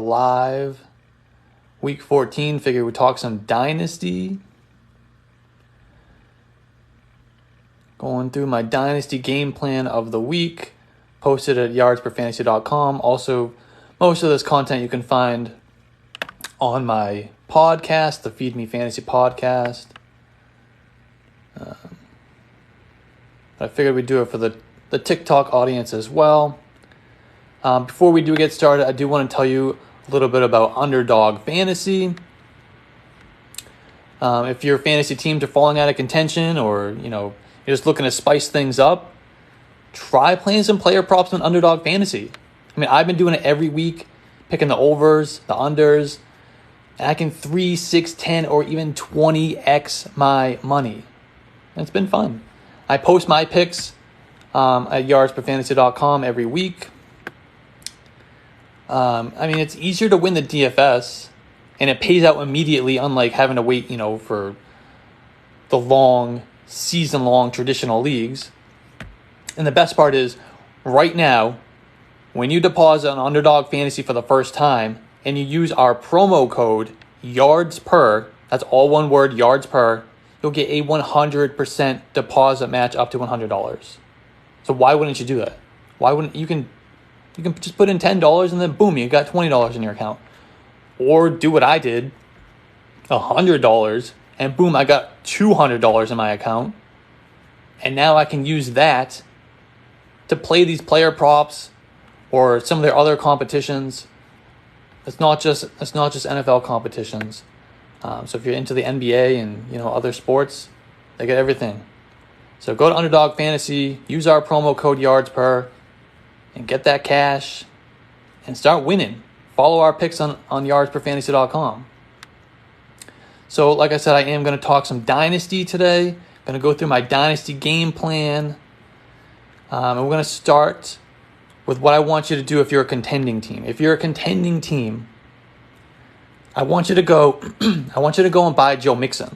live. Week 14, figured we'd talk some Dynasty. Going through my Dynasty game plan of the week. Posted at yardsperfantasy.com. Also, most of this content you can find on my podcast, the Feed Me Fantasy podcast. I figured we'd do it for the TikTok audience as well. Before we do get started, I do want to tell you a little bit about Underdog Fantasy. If your fantasy teams are falling out of contention, or you're just looking to spice things up, try playing some player props on Underdog Fantasy. I mean, I've been doing it every week, picking the overs, the unders, and I can 3, 6, 10, or even 20x my money. And it's been fun. I post my picks at yardsperfantasy.com every week. It's easier to win the DFS, and it pays out immediately, unlike having to wait, for the long, season-long traditional leagues. And the best part is, right now, when you deposit on Underdog Fantasy for the first time, and you use our promo code YARDSPER, that's all one word, YARDSPER, you'll get a 100% deposit match up to $100. So why wouldn't you do that? Why wouldn't you can just put in $10 and then boom, you got $20 in your account. Or do what I did, $100, and boom, I got $200 in my account. And now I can use that to play these player props or some of their other competitions. It's not just NFL competitions. So if you're into the NBA and other sports, they get everything. So go to Underdog Fantasy, use our promo code YARDSPER, and get that cash and start winning. Follow our picks on yardsperfantasy.com. So like I said, I am going to talk some Dynasty today. I'm going to go through my Dynasty game plan. And we're going to start with what I want you to do if you're a contending team. If you're a contending team, I want you to go and buy Joe Mixon.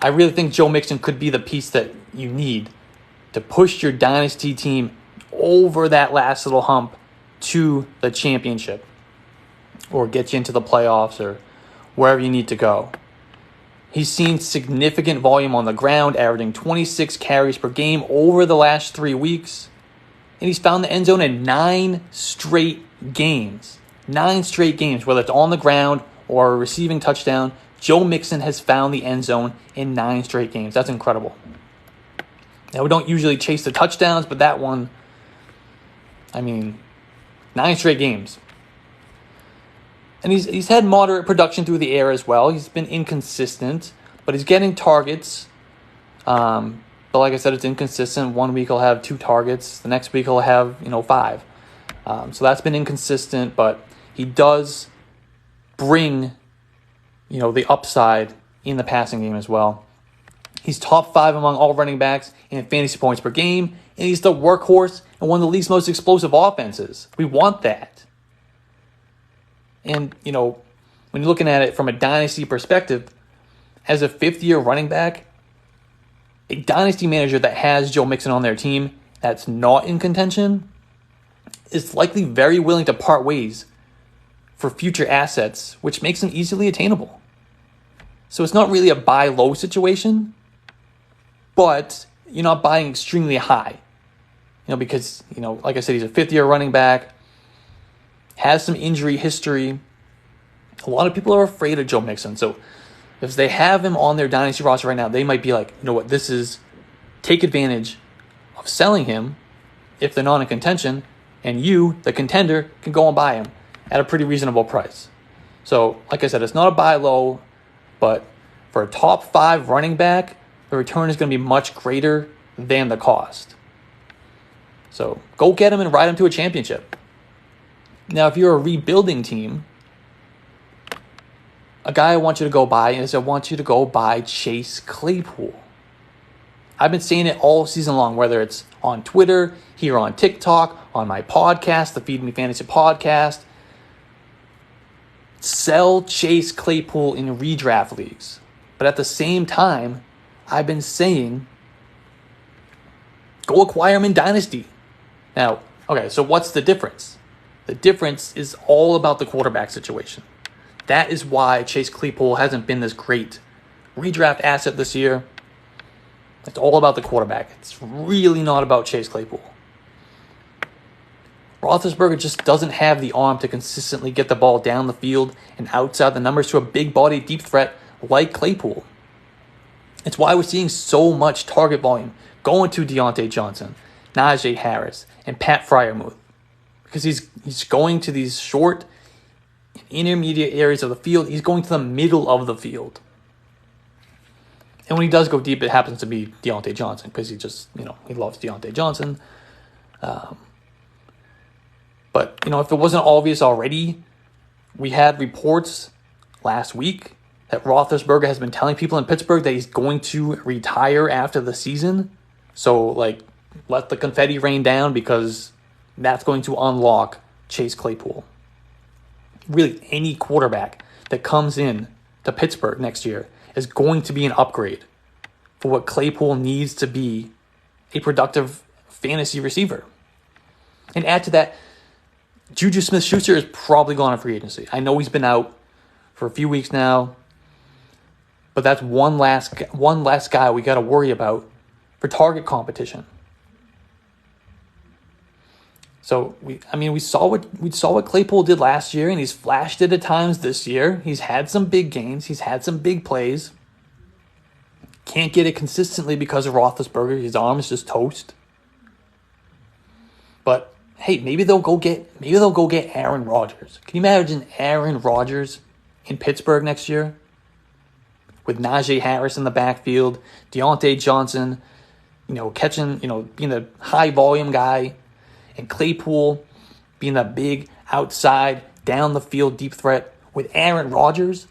I really think Joe Mixon could be the piece that you need to push your Dynasty team over that last little hump to the championship, or get you into the playoffs, or wherever you need to go. He's seen significant volume on the ground, averaging 26 carries per game over the last 3 weeks. And he's found the end zone in 9 straight games. 9 straight games, whether it's on the ground or a receiving touchdown. Joe Mixon has found the end zone in 9 straight games. That's incredible. Now, we don't usually chase the touchdowns, but that one, 9 straight games. And he's had moderate production through the air as well. He's been inconsistent, but he's getting targets. But like I said, it's inconsistent. 1 week he'll have 2 targets. The next week he'll have, 5. So that's been inconsistent, but he does bring, the upside in the passing game as well. He's top 5 among all running backs in fantasy points per game, and he's the workhorse and one of the league's most explosive offenses. We want that. And, when you're looking at it from a Dynasty perspective, as a 5th-year running back, a Dynasty manager that has Joe Mixon on their team that's not in contention is likely very willing to part ways for future assets, which makes them easily attainable. So it's not really a buy low situation, but you're not buying extremely high. Because, like I said, he's a 5th-year running back, has some injury history. A lot of people are afraid of Joe Mixon. So if they have him on their Dynasty roster right now, they might be like, take advantage of selling him if they're not in contention, and you, the contender, can go and buy him at a pretty reasonable price. So, like I said, it's not a buy low, but for a top 5 running back, the return is going to be much greater than the cost. So go get him and ride him to a championship. Now, if you're a rebuilding team, a guy I want you to go buy is I want you to go buy Chase Claypool. I've been saying it all season long, whether it's on Twitter, here on TikTok, on my podcast, the Feed Me Fantasy podcast. Sell Chase Claypool in redraft leagues. But at the same time, I've been saying, go acquire him in Dynasty. Now, okay, so what's the difference? The difference is all about the quarterback situation. That is why Chase Claypool hasn't been this great redraft asset this year. It's all about the quarterback. It's really not about Chase Claypool. Roethlisberger just doesn't have the arm to consistently get the ball down the field and outside the numbers to a big-bodied deep threat like Claypool. It's why we're seeing so much target volume going to Diontae Johnson, Najee Harris, and Pat Freiermuth. Because he's going to these short and intermediate areas of the field. He's going to the middle of the field. And when he does go deep, it happens to be Diontae Johnson because he loves Diontae Johnson. But, if it wasn't obvious already, we had reports last week that Roethlisberger has been telling people in Pittsburgh that he's going to retire after the season. So, let the confetti rain down because that's going to unlock Chase Claypool. Really, any quarterback that comes in to Pittsburgh next year is going to be an upgrade for what Claypool needs to be a productive fantasy receiver. And add to that, Juju Smith-Schuster is probably gone on free agency. I know he's been out for a few weeks now, but that's one last guy we got to worry about for target competition. So we saw what Claypool did last year, and he's flashed it at times this year. He's had some big games. He's had some big plays. Can't get it consistently because of Roethlisberger. His arm is just toast. But hey, maybe they'll go get Aaron Rodgers. Can you imagine Aaron Rodgers in Pittsburgh next year? With Najee Harris in the backfield, Diontae Johnson, catching, being a high volume guy, and Claypool being a big outside, down the field deep threat with Aaron Rodgers.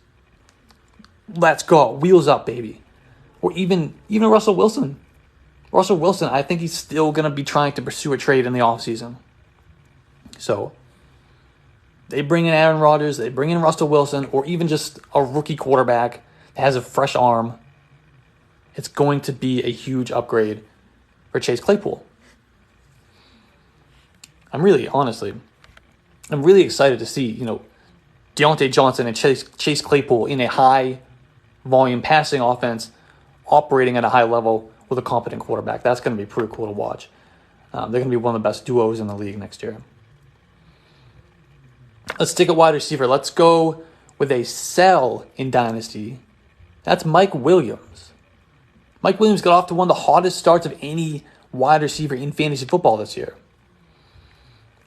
Let's go. Wheels up, baby. Or even Russell Wilson. Russell Wilson, I think he's still going to be trying to pursue a trade in the offseason. So they bring in Aaron Rodgers, they bring in Russell Wilson, or even just a rookie quarterback that has a fresh arm. It's going to be a huge upgrade for Chase Claypool. I'm really excited to see, Diontae Johnson and Chase Claypool in a high volume passing offense operating at a high level with a competent quarterback. That's going to be pretty cool to watch. They're going to be one of the best duos in the league next year. Let's take a wide receiver. Let's go with a sell in Dynasty. That's Mike Williams. Mike Williams got off to one of the hottest starts of any wide receiver in fantasy football this year.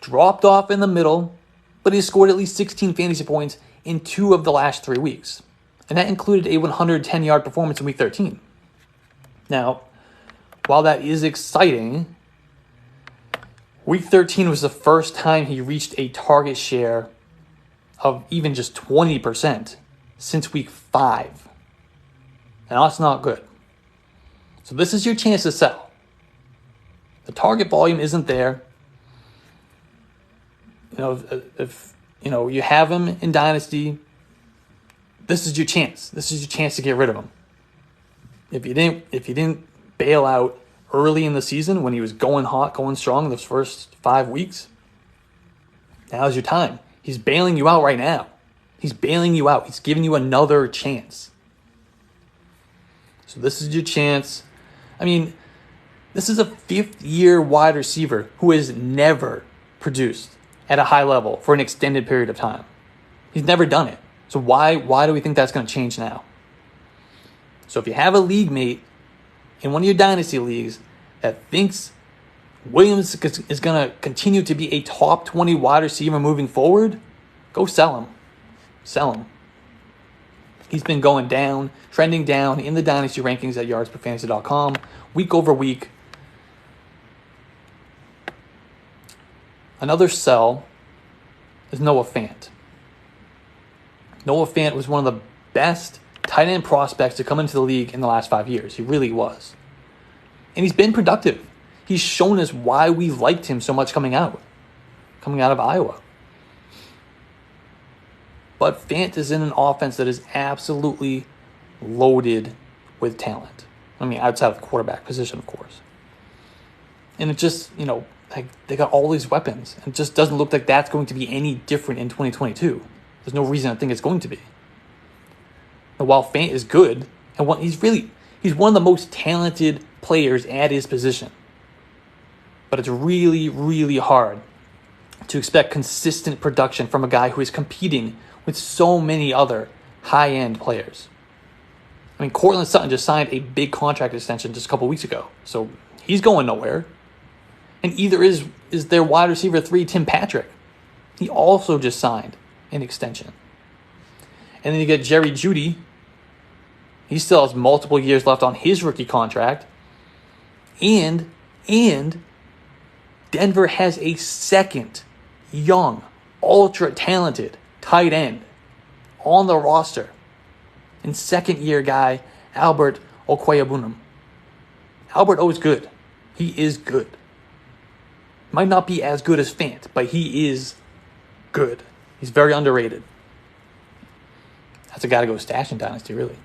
Dropped off in the middle, but he scored at least 16 fantasy points in 2 of the last 3 weeks. And that included a 110-yard performance in Week 13. Now, while that is exciting, Week 13 was the first time he reached a target share of even just 20% since Week 5. And that's not good. So this is your chance to sell. The target volume isn't there. If you have him in Dynasty, this is your chance. This is your chance to get rid of him. If you didn't bail out early in the season when he was going hot, going strong those first 5 weeks, now's your time. He's bailing you out right now. He's bailing you out. He's giving you another chance. So this is your chance. This is a 5th-year wide receiver who has never produced at a high level for an extended period of time. He's never done it. So why do we think that's going to change now? So if you have a league mate in one of your dynasty leagues that thinks Williams is going to continue to be a top 20 wide receiver moving forward, go sell him. Sell him. He's been going down, trending down in the dynasty rankings at yardsperfantasy.com week over week. Another sell is Noah Fant. Noah Fant was one of the best tight end prospects to come into the league in the last 5 years. He really was. And he's been productive. He's shown us why we liked him so much coming out of Iowa. But Fant is in an offense that is absolutely loaded with talent. Outside of the quarterback position, of course. And it just, Like, they got all these weapons. And it just doesn't look like that's going to be any different in 2022. There's no reason I think it's going to be. And while Fant is good, and he's one of the most talented players at his position. But it's really, really hard to expect consistent production from a guy who is competing with so many other high-end players. I mean, Courtland Sutton just signed a big contract extension just a couple weeks ago. So he's going nowhere. And either is their wide receiver 3, Tim Patrick. He also just signed an extension. And then you get Jerry Jeudy. He still has multiple years left on his rookie contract. And Denver has a second young, ultra-talented tight end on the roster. And second-year guy, Albert Okwuegbunam. Albert O is good. He is good. Might not be as good as Fant, but he is good. He's very underrated. That's a guy to go stash in Dynasty, really.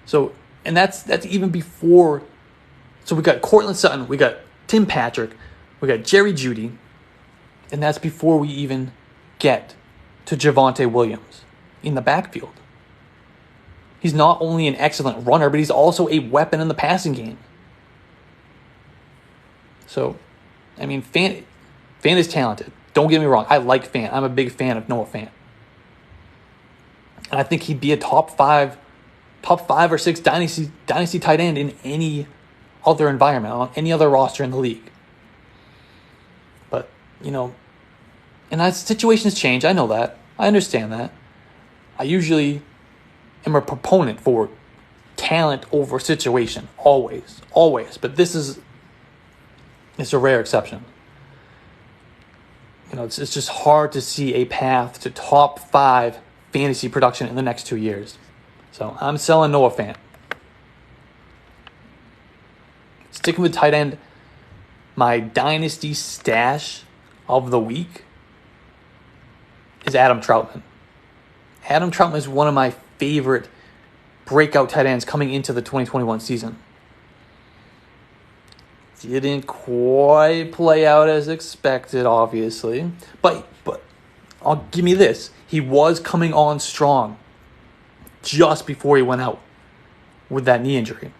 So, and that's even before. So we got Courtland Sutton, we got Tim Patrick, we got Jerry Jeudy, and that's before we even get to Javonte Williams in the backfield. He's not only an excellent runner, but he's also a weapon in the passing game. So, I mean, Fant is talented. Don't get me wrong. I like Fant. I'm a big fan of Noah Fant. And I think he'd be a top five or six dynasty tight end in any other environment, on any other roster in the league. But, and as situations change, I know that. I understand that. I usually am a proponent for talent over situation. Always. But it's a rare exception. It's just hard to see a path to top 5 fantasy production in the next 2 years. So I'm selling Noah Fant. Sticking with tight end, my dynasty stash of the week is Adam Troutman. Adam Troutman is one of my favorite breakout tight ends coming into the 2021 season. Didn't quite play out as expected, obviously. But I'll give me this. He was coming on strong just before he went out with that knee injury.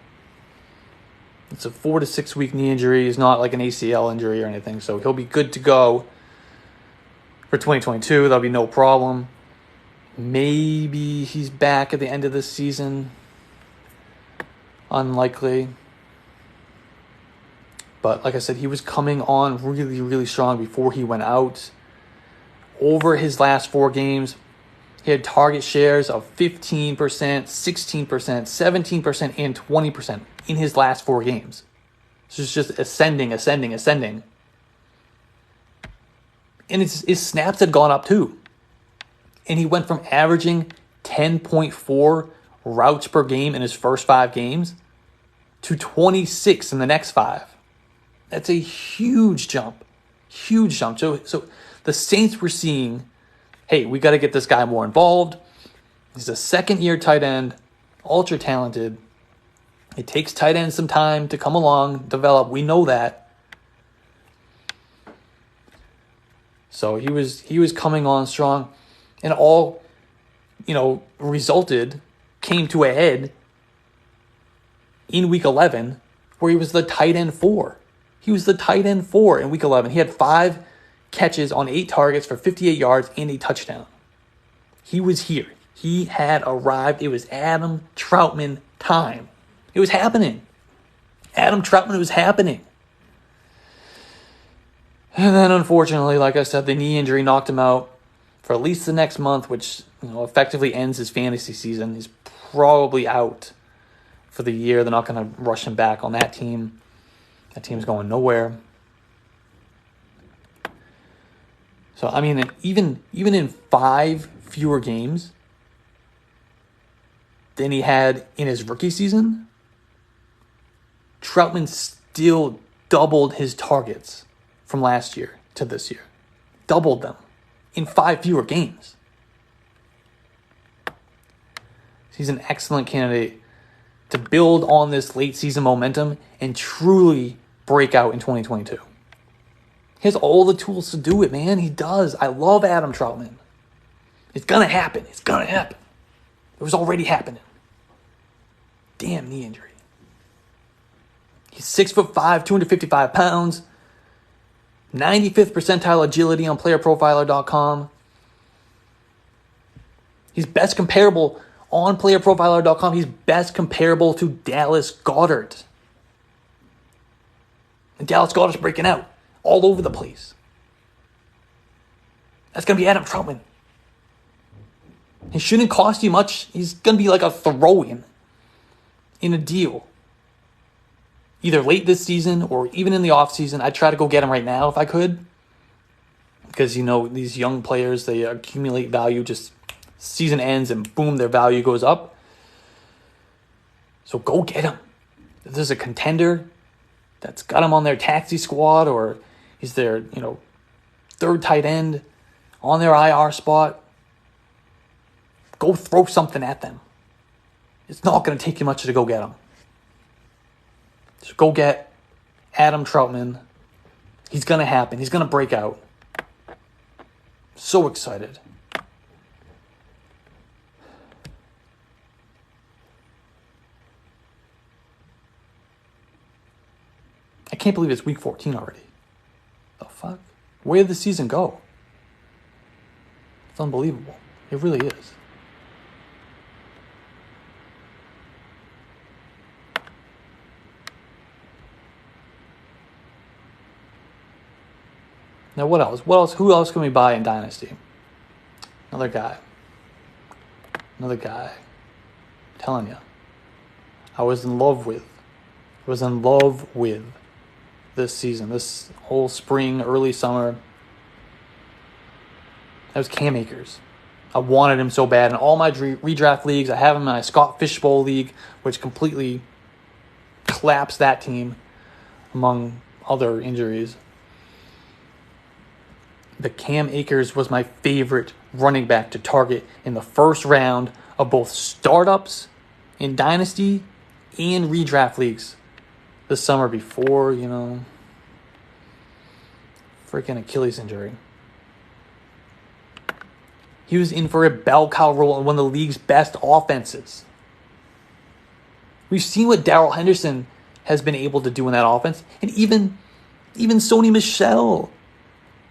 It's a 4 to 6 week knee injury. It's not like an ACL injury or anything. So he'll be good to go for 2022. That'll be no problem. Maybe he's back at the end of the season. Unlikely. But like I said, he was coming on really, really strong before he went out. Over his last 4 games, he had target shares of 15%, 16%, 17%, and 20% in his last 4 games. So it's just ascending. And his snaps had gone up too. And he went from averaging 10.4 routes per game in his first 5 games to 26 in the next 5. That's a huge jump. So the Saints were seeing, hey, we got to get this guy more involved. He's a second-year tight end, ultra talented. It takes tight ends some time to come along, develop. We know that. So he was coming on strong, and all, came to a head in Week 11, where he was the tight end 4. He was the tight end 4 in Week 11. He had 5 catches on 8 targets for 58 yards and a touchdown. He was here. He had arrived. It was Adam Troutman time. It was happening. Adam Troutman was happening. And then, unfortunately, like I said, the knee injury knocked him out for at least the next month, which effectively ends his fantasy season. He's probably out for the year. They're not going to rush him back on that team. That team's going nowhere. So, I mean, even in 5 fewer games than he had in his rookie season, Troutman still doubled his targets from last year to this year. Doubled them in 5 fewer games. He's an excellent candidate to build on this late season momentum and truly break out in 2022. He has all the tools to do it, man. He does. I love Adam Troutman. It's going to happen. It's going to happen. It was already happening. Damn knee injury. He's 6'5", 255 pounds. 95th percentile agility on playerprofiler.com. He's best comparable on playerprofiler.com. He's best comparable to Dallas Goedert. And Dallas Goedert's breaking out all over the place. That's going to be Adam Troutman. He shouldn't cost you much. He's going to be like a throw-in in a deal. Either late this season or even in the offseason. I'd try to go get him right now if I could. Because, these young players, they accumulate value. Just season ends and boom, their value goes up. So go get him. If there's a contender that's got him on their taxi squad or he's their, third tight end on their IR spot, go throw something at them. It's not going to take you much to go get them. So go get Adam Troutman. He's going to happen. He's going to break out. So excited. I can't believe it's week 14 already. The fuck? Where did the season go? It's unbelievable. It really is. Now what else? Who else can we buy in Dynasty? Another guy. I'm telling you. I was in love with this season, this whole spring, early summer. That was Cam Akers. I wanted him so bad in all my redraft leagues. I have him in my Scott Fishbowl league, which completely collapsed that team among other injuries. But Cam Akers was my favorite running back to target in the first round of both startups in Dynasty and redraft leagues this summer before, freaking Achilles injury. He was in for a bell cow role in one of the league's best offenses. We've seen what Darrell Henderson has been able to do in that offense. And even Sony Michel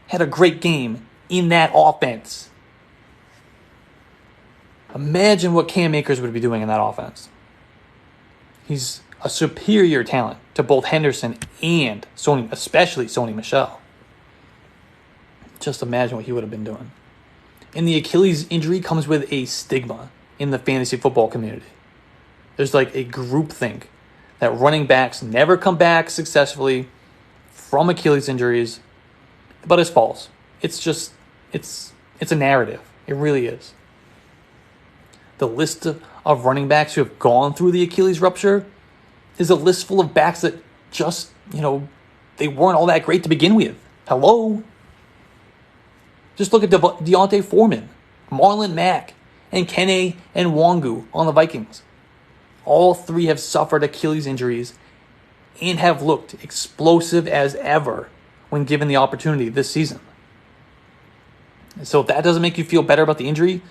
had a great game in that offense. Imagine what Cam Akers would be doing in that offense. He's a superior talent to both Henderson and Sony, especially Sony Michel. Just imagine what he would have been doing. And the Achilles injury comes with a stigma in the fantasy football community. There's like a groupthink that running backs never come back successfully from Achilles injuries, but it's false. It's a narrative. It really is. The list of running backs who have gone through the Achilles rupture is a list full of backs that just, they weren't all that great to begin with. Hello? Just look at Deontay Foreman, Marlon Mack, and Kene and Wangu on the Vikings. All three have suffered Achilles injuries and have looked explosive as ever when given the opportunity this season. And so if that doesn't make you feel better about the injury,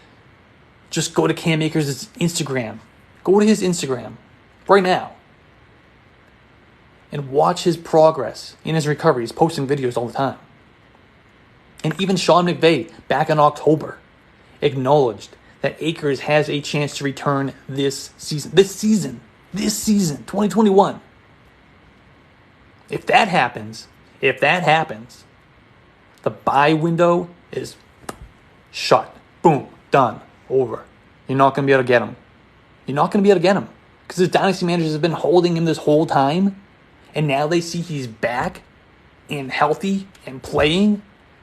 just go to Cam Akers' Instagram. Go to his Instagram right now and watch his progress in his recovery. He's posting videos all the time. And even Sean McVay, back in October, acknowledged that Akers has a chance to return this season, 2021. If that happens, the buy window is shut. Boom, done, over. You're not going to be able to get him. Because his dynasty managers have been holding him this whole time, and now they see he's back and healthy and playing.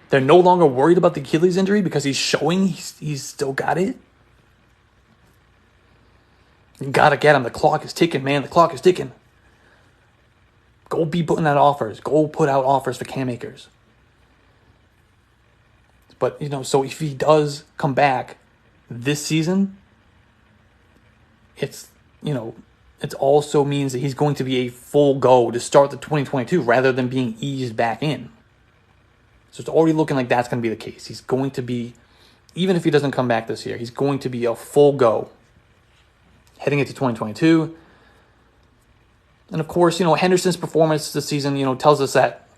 They're no longer worried about the Achilles injury because he's showing he's still got it. You got to get him. The clock is ticking, man. The clock is ticking. Go be putting out offers. Go put out offers for Cam Akers. But, so if he does come back this season, it also means that he's going to be a full go to start the 2022 rather than being eased back in. So it's already looking like that's going to be the case. He's going to be, even if he doesn't come back this year, he's going to be a full go heading into 2022. And of course, Henderson's performance this season, tells us that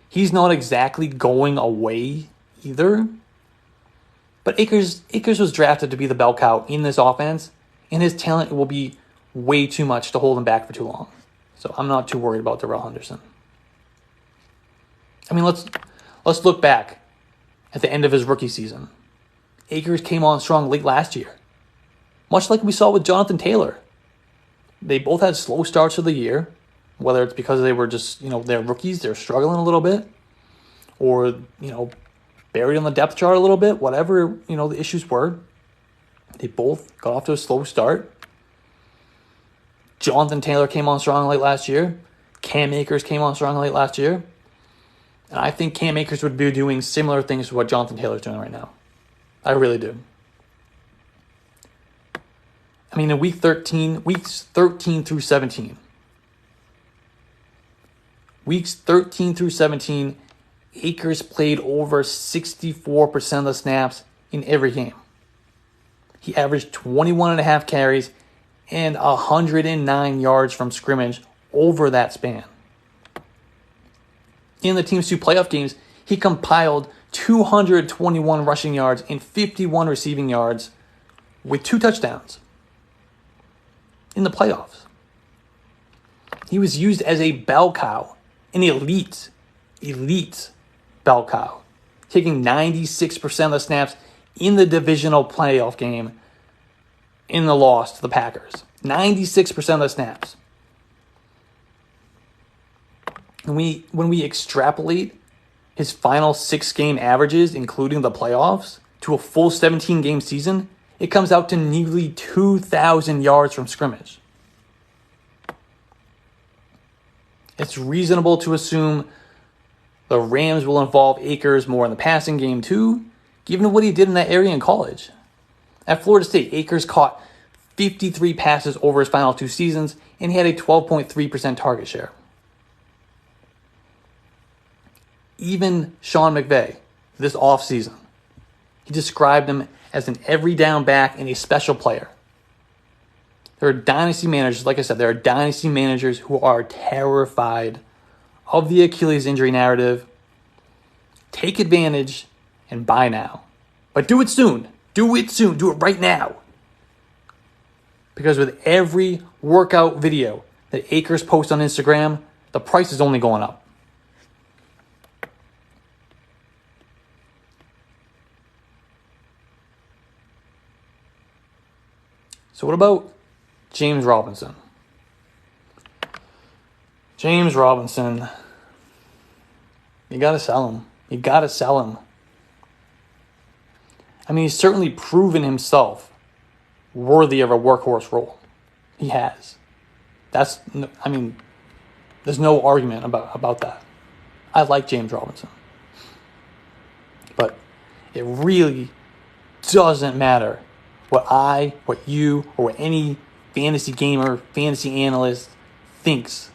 he's not exactly going away either. But Akers was drafted to be the bell cow in this offense, and his talent will be way too much to hold him back for too long. So I'm not too worried about Darrell Henderson. I mean, let's look back at the end of his rookie season. Akers came on strong late last year, much like we saw with Jonathan Taylor. They both had slow starts of the year, whether it's because they were just, they're rookies, they're struggling a little bit, or, buried on the depth chart a little bit, whatever, the issues were. They both got off to a slow start. Jonathan Taylor came on strong late last year. Cam Akers came on strong late last year. And I think Cam Akers would be doing similar things to what Jonathan Taylor's doing right now. I really do. I mean, in weeks 13 through 17. Weeks 13 through 17, Akers played over 64% of the snaps in every game. He averaged 21.5 carries and 109 yards from scrimmage over that span. In the team's 2 playoff games, he compiled 221 rushing yards and 51 receiving yards with 2 touchdowns in the playoffs. He was used as a bell cow, an elite bell cow, taking 96% of the snaps in the divisional playoff game in the loss to the Packers. 96% of the snaps. And when we extrapolate his final 6-game averages, including the playoffs, to a full 17-game season, it comes out to nearly 2,000 yards from scrimmage. It's reasonable to assume the Rams will involve Akers more in the passing game too, given what he did in that area in college. At Florida State, Akers caught 53 passes over his final 2 seasons, and he had a 12.3% target share. Even Sean McVay, this offseason, he described him as an every down back and a special player. There are dynasty managers, like I said, there are dynasty managers who are terrified of the Achilles injury narrative. Take advantage and buy now. But do it soon. Do it soon. Do it right now. Because with every workout video that Akers posts on Instagram, the price is only going up. So what about James Robinson? James Robinson, you got to sell him. You got to sell him. I mean, he's certainly proven himself worthy of a workhorse role. He has. There's no argument about that. I like James Robinson. But it really doesn't matter what you, or what any fantasy gamer, fantasy analyst thinks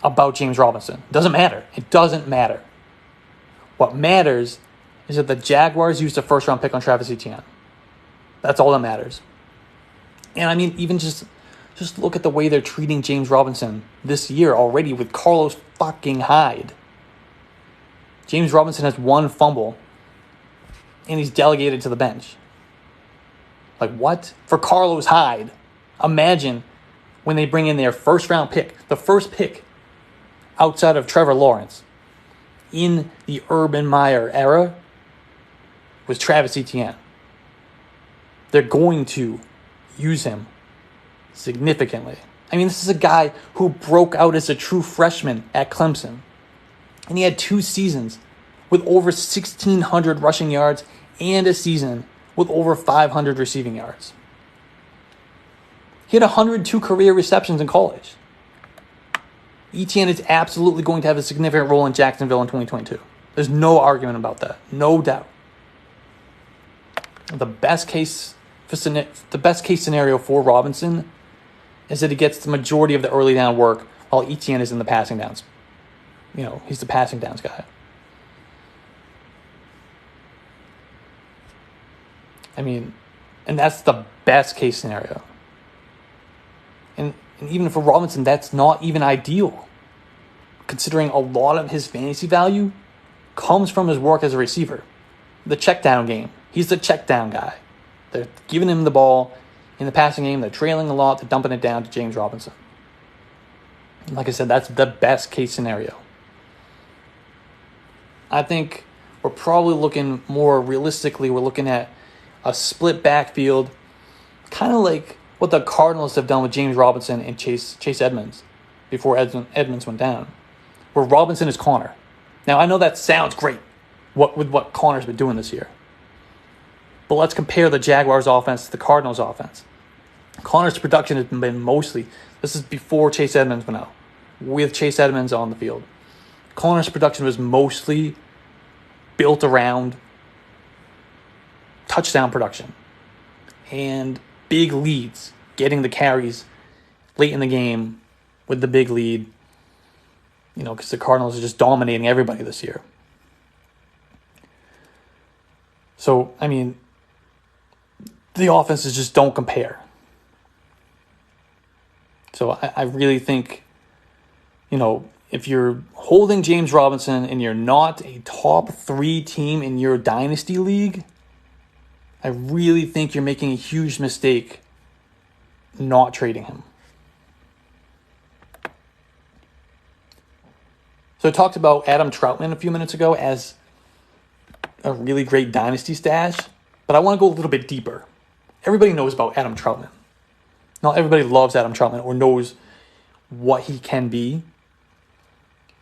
about James Robinson. It doesn't matter. It doesn't matter. What matters is that the Jaguars used a first-round pick on Travis Etienne. That's all that matters. And I mean, even just look at the way they're treating James Robinson this year already with Carlos fucking Hyde. James Robinson has 1 fumble, and he's delegated to the bench. Like, what? For Carlos Hyde. Imagine when they bring in their first-round pick, the first pick outside of Trevor Lawrence in the Urban Meyer era was Travis Etienne. They're going to use him significantly. I mean, this is a guy who broke out as a true freshman at Clemson. And he had 2 seasons with over 1,600 rushing yards and a season with over 500 receiving yards. He had 102 career receptions in college. Etienne is absolutely going to have a significant role in Jacksonville in 2022. There's no argument about that. No doubt. The best case scenario for Robinson is that he gets the majority of the early down work while Etienne is in the passing downs. He's the passing downs guy. I mean, and that's the best case scenario. And even for Robinson, that's not even ideal, considering a lot of his fantasy value comes from his work as a receiver. The check down game. He's the check down guy. They're giving him the ball in the passing game. They're trailing a lot. They're dumping it down to James Robinson. And like I said, that's the best case scenario. I think we're probably looking more realistically. We're looking at a split backfield, kind of like what the Cardinals have done with James Robinson and Chase Edmonds before Edmonds went down, where Robinson is Connor. Now, I know that sounds great with what Connor's been doing this year. But let's compare the Jaguars' offense to the Cardinals' offense. Connor's production has been mostly, this is before Chase Edmonds went out, with Chase Edmonds on the field. Connor's production was mostly built around touchdown production and big leads, getting the carries late in the game with the big lead, because the Cardinals are just dominating everybody this year. So, I mean, the offenses just don't compare. So I really think, if you're holding James Robinson and you're not a top 3 team in your dynasty league, I really think you're making a huge mistake not trading him. So I talked about Adam Troutman a few minutes ago as a really great dynasty stash, but I want to go a little bit deeper. Everybody knows about Adam Troutman. Not everybody loves Adam Troutman or knows what he can be,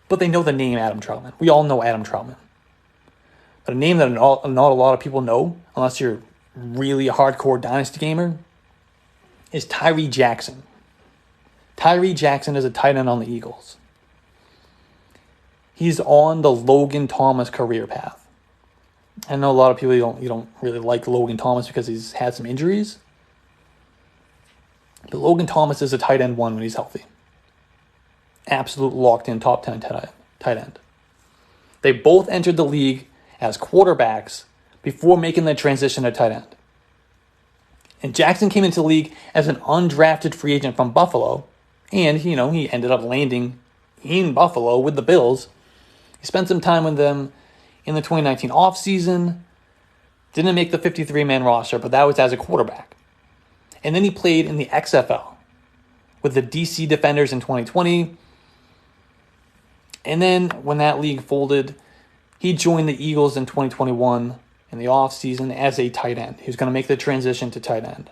but they know the name Adam Troutman. We all know Adam Troutman. But a name that not a lot of people know, unless you're really a hardcore dynasty gamer, is Tyreek Jackson. Tyreek Jackson is a tight end on the Eagles. He's on the Logan Thomas career path. I know a lot of people you don't really like Logan Thomas because he's had some injuries. But Logan Thomas is a tight end 1 when he's healthy. Absolute locked-in top 10 tight end. They both entered the league as quarterbacks before making the transition to tight end. And Jackson came into the league as an undrafted free agent from Buffalo. And, he ended up landing in Buffalo with the Bills. He spent some time with them in the 2019 offseason. Didn't make the 53-man roster, but that was as a quarterback. And then he played in the XFL with the DC Defenders in 2020. And then when that league folded, he joined the Eagles in 2021 in the offseason as a tight end. He was going to make the transition to tight end.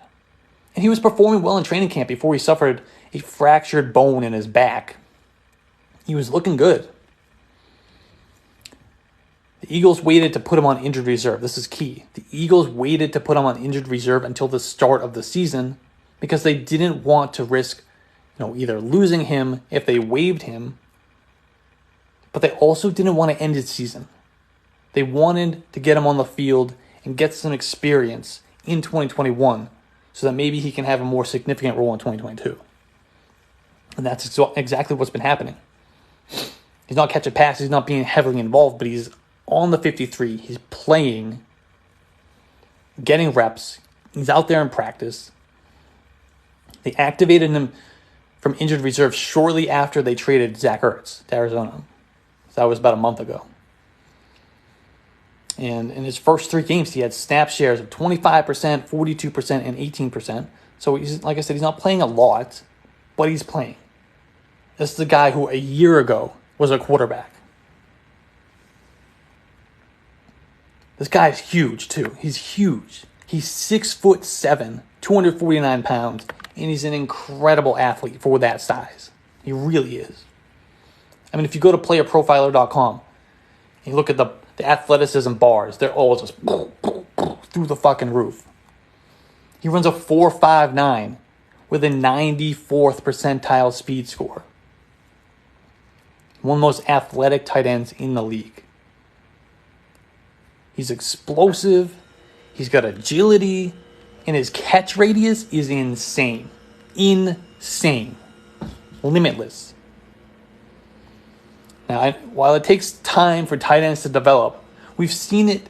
And he was performing well in training camp before he suffered a fractured bone in his back. He was looking good. The Eagles waited to put him on injured reserve. This is key. The Eagles waited to put him on injured reserve until the start of the season because they didn't want to risk, either losing him if they waived him, but they also didn't want to end his season. They wanted to get him on the field and get some experience in 2021 so that maybe he can have a more significant role in 2022. And that's exactly what's been happening. He's not catching passes, he's not being heavily involved, but he's on the 53, he's playing, getting reps, he's out there in practice. They activated him from injured reserve shortly after they traded Zach Ertz to Arizona. So that was about a month ago. And in his first 3 games, he had snap shares of 25%, 42%, and 18%. So he's, like I said, he's not playing a lot, but he's playing. This is the guy who a year ago was a quarterback. This guy's huge, too. He's huge. He's 6'7", 249 pounds, and he's an incredible athlete for that size. He really is. I mean, if you go to playerprofiler.com and you look at the athleticism bars, they're all just through the fucking roof. He runs a 4.59 with a 94th percentile speed score. One of the most athletic tight ends in the league. He's explosive, he's got agility, and his catch radius is insane. Insane. Limitless. Now, while it takes time for tight ends to develop, we've seen it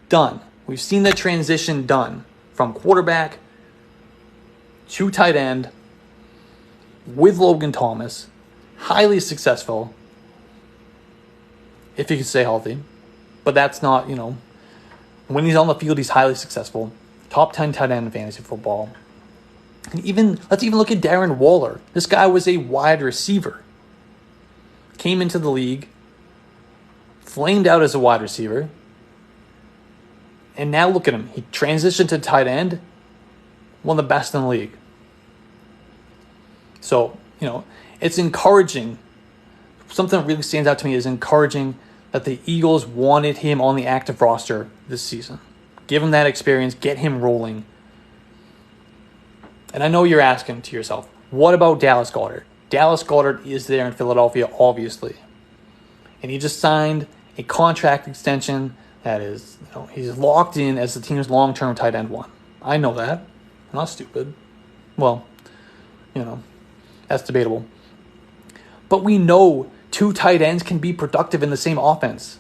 done. We've seen the transition done from quarterback to tight end with Logan Thomas, highly successful, if he can stay healthy. But that's not, when he's on the field, he's highly successful. Top 10 tight end in fantasy football. And let's even look at Darren Waller. This guy was a wide receiver. Came into the league, flamed out as a wide receiver, and now look at him. He transitioned to tight end, one of the best in the league. So, it's encouraging. Something that really stands out to me is encouraging that the Eagles wanted him on the active roster this season. Give him that experience, get him rolling. And I know you're asking to yourself, what about Dallas Goedert? Dallas Goedert is there in Philadelphia, obviously. And he just signed a contract extension that is, he's locked in as the team's long-term tight end one. I know that. I'm not stupid. Well, that's debatable. But we know 2 tight ends can be productive in the same offense.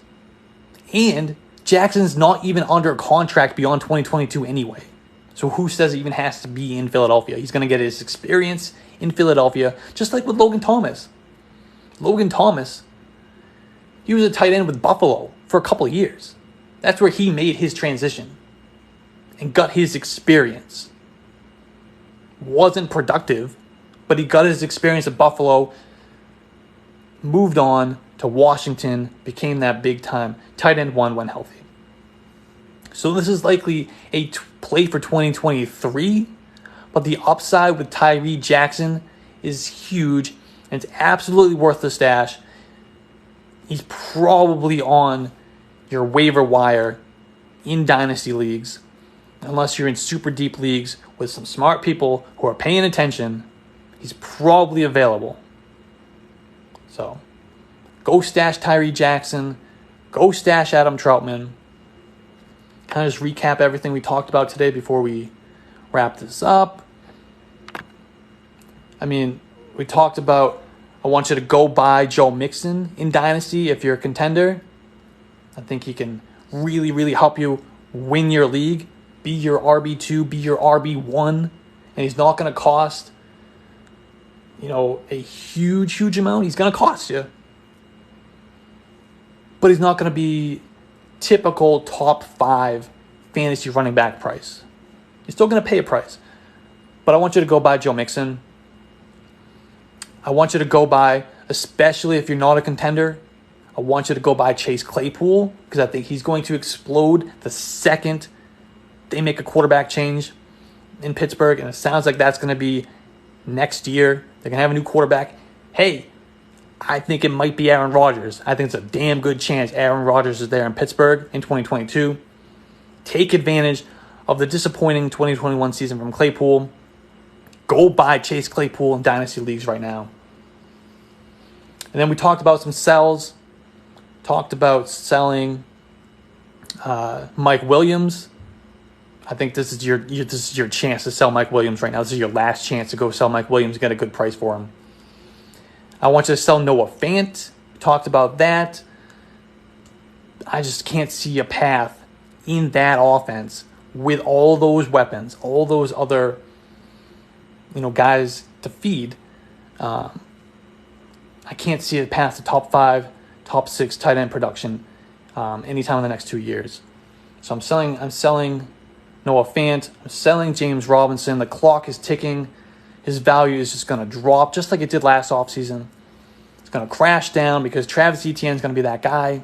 And Jackson's not even under contract beyond 2022 anyway. So who says it even has to be in Philadelphia? He's going to get his experience in Philadelphia, just like with Logan Thomas. Logan Thomas, he was a tight end with Buffalo for a couple of years. That's where he made his transition and got his experience. Wasn't productive, but he got his experience at Buffalo, moved on to Washington, became that big-time tight end one when healthy. So this is likely a play for 2023, but the upside with Tyreek Jackson is huge, and it's absolutely worth the stash. He's probably on your waiver wire in dynasty leagues, unless you're in super deep leagues with some smart people who are paying attention. He's probably available. So go stash Tyreek Jackson. Go stash Adam Troutman. Kind of just recap everything we talked about today before we wrap this up. We talked about, I want you to go buy Joe Mixon in Dynasty if you're a contender. I think he can really, really help you win your league, be your RB2, be your RB1, and he's not going to cost, a huge, huge amount. He's going to cost you, but he's not going to be typical top 5 fantasy running back price. You're still going to pay a price, but I want you to go buy Joe Mixon. I want you to go buy, especially if you're not a contender, I want you to go buy Chase Claypool, because I think he's going to explode the second they make a quarterback change in Pittsburgh, and it sounds like that's going to be next year. They're going to have a new quarterback. Hey, I think it might be Aaron Rodgers. I think it's a damn good chance Aaron Rodgers is there in Pittsburgh in 2022. Take advantage of the disappointing 2021 season from Claypool. Go buy Chase Claypool in dynasty leagues right now. And then we talked about some sells. Talked about selling Mike Williams. I think this is your chance to sell Mike Williams right now. This is your last chance to go sell Mike Williams and get a good price for him. I want you to sell Noah Fant. Talked about that. I just can't see a path in that offense with all those weapons, all those other guys to feed. I can't see a path to top 5, top 6 tight end production anytime in the next 2 years. So I'm selling Noah Fant. I'm selling James Robinson. The clock is ticking. His value is just going to drop just like it did last offseason. It's going to crash down because Travis Etienne is going to be that guy.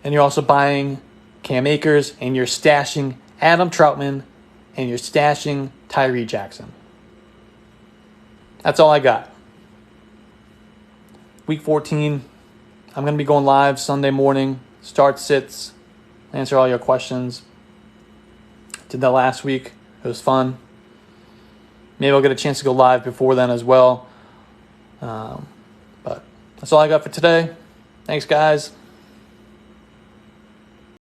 And you're also buying Cam Akers, and you're stashing Adam Troutman, and you're stashing Tyreek Jackson. That's all I got. Week 14, I'm going to be going live Sunday morning. Start sits, answer all your questions. Did that last week. It was fun. Maybe I'll get a chance to go live before then as well. But that's all I got for today. Thanks, guys.